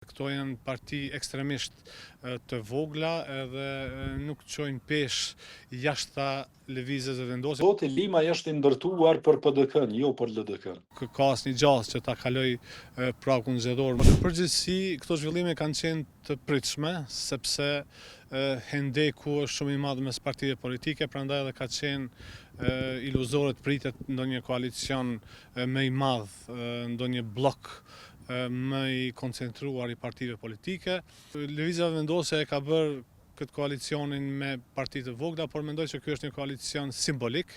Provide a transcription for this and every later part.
Këto janë parti ekstremisht të vogla edhe nuk çojnë pesh jashtë lëvizjes së vendosjes. Zoti Lima është i ndërtuar për PDK-n, jo për LDK-n. Ka asnjë gjallë që ta kaloj prakun zgjedhor. Në përgjithësi, këto zhvillime kanë qenë të pritshme, sepse hendeku është shumë i madh mes partive politike, prandaj edhe ka qenë iluzore të pritet ndonjë koalicion më i madh, ndonjë blok më i koncentruar i partive politike. Lëvizja vendosje e ka bërë këtë koalicionin me parti të vogla, por mendoj që ky është një koalicion simbolik,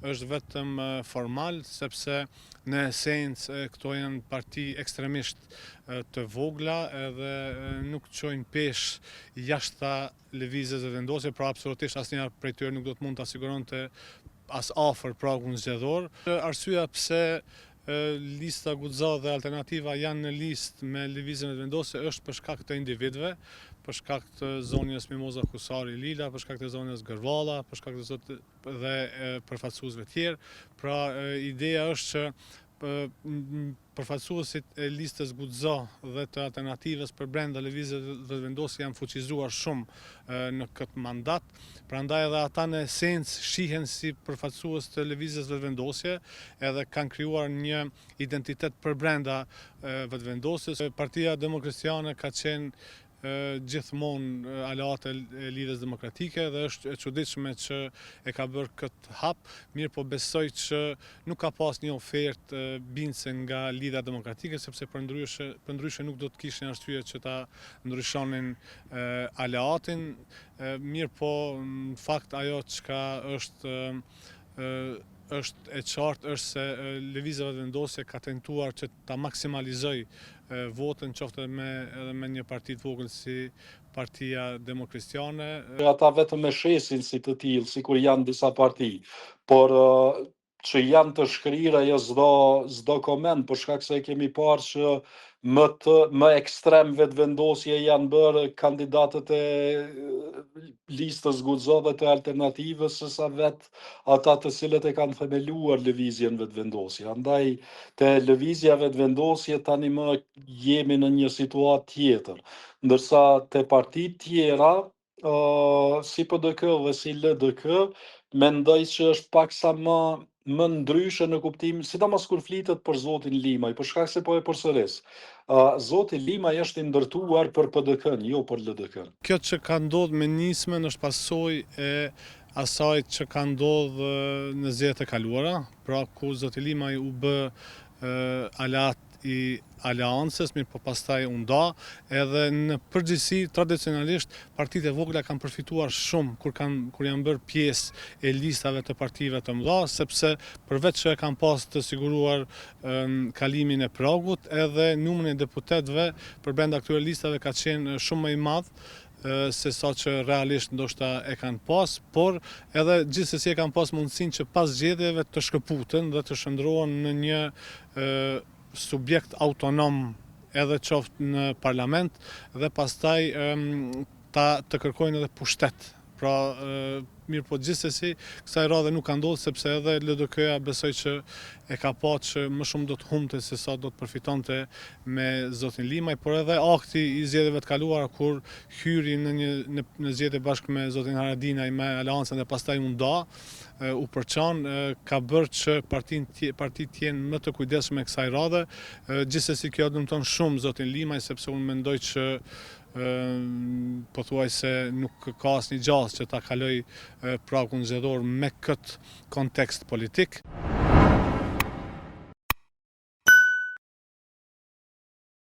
është vetëm formal, sepse në esencë këto janë parti ekstremisht të vogla edhe nuk çojnë pesh jashtë lëvizjes së vendosjes, pra absolutisht asnjëherë prej tyre nuk do të mund ta siguronte as afër pragun zgjedhor. Arsyeja pse lista Guxha dhe Alternativa janë në listë me lëvizjen e vendosjes është për shkak të individëve, për shkak të zonjës Mimoza Kusari Lila, për shkak të zonjës Gërvalla, për shkak të dhe përfaqësuesve tjerë. Pra ideja është që përfaqësuesit e listës Guxha dhe të Alternativës për brenda lëvizjes së vendosjes janë fuqizuar shumë në këtë mandat. Prandaj edhe ata në esencë shihen si përfaqësues të lëvizjes së vendosjes edhe kanë krijuar një identitet për brenda vendosjes. Partia Demokristjane ka qenë gjithmonë aleate e Lidhjes Demokratike dhe është e çuditshme që e ka bërë këtë hap, mirë po besoj që nuk ka pas një ofertë bindse nga Lidhja Demokratike, sepse përndryshe nuk do të kishin arsye që ta ndryshonin aleatin, mirë po në fakt ajo çka është e qartë është se lëvizja vendosje ka tentuar që ta maksimalizoj votën, qoftë edhe me një parti të vogël si Partia Demokristjane. Ata vetëm e shesin si të tillë, sikur janë disa parti, por që janë të shkrira jo s'do koment, për shkak se kemi parë që më ekstremve të vendosje janë bërë kandidatët e listës Guxha dhe të Alternativës, sesa vetë ata të cilët e kanë themeluar lëvizjen vetëvendosje. Andaj te lëvizja vetëvendosje tani më jemi në një situatë tjetër, ndërsa te partitë tjera si PDK dhe si LDK, mendoj që është paksa më ndryshe në kuptim, sidomos kur flitet për zotin Limaj, për shkak se po e përsëris. Zoti Limaj është i ndërtuar për PDK-n, jo për LDK-n. Kjo që ka ndodhur me nismën është pasojë e asaj që ka ndodhur në zgjedhjet e kaluara, pra ku zoti Limaj u bë aleat i aleancës, mirë po pastaj u nda, edhe në përgjithësi tradicionalisht partitë e vogla kanë përfituar shumë kur janë bërë pjesë e listave të partive të mëdha, sepse përveç që kanë pas të siguruar kalimin e pragut, edhe numri i deputetëve përbrenda këtyre listave ka qenë shumë më i madh se sa që realisht ndoshta e kanë pas, por edhe gjithsesi e kanë pas mundësinë që pas zgjedhjeve të shkëputen dhe të shndrohen në një subjekt autonom edhe qoftë në parlament dhe pastaj të kërkojnë edhe pushtet. Pra mirë po gjithsesi kësaj radhe nuk ka ndodhur, sepse edhe LDK-ja besoj që e ka pa që më shumë do të humbte se sa do të përfitonte me zotin Limaj, por edhe akti i zgjedhjeve të kaluara kur hyri në zgjedhje bashkë me zotin Haradinaj me aleancën dhe pastaj u nda, u përçan, ka bërë që partitë jenë më të kujdesshme kësaj radhe. Gjithsesi kjo dëmton shumë zotin Limaj, sepse unë mendoj që pothuajse nuk ka asnjë gjallë që ta kaloj prakun zgjedhor me këtë kontekst politik.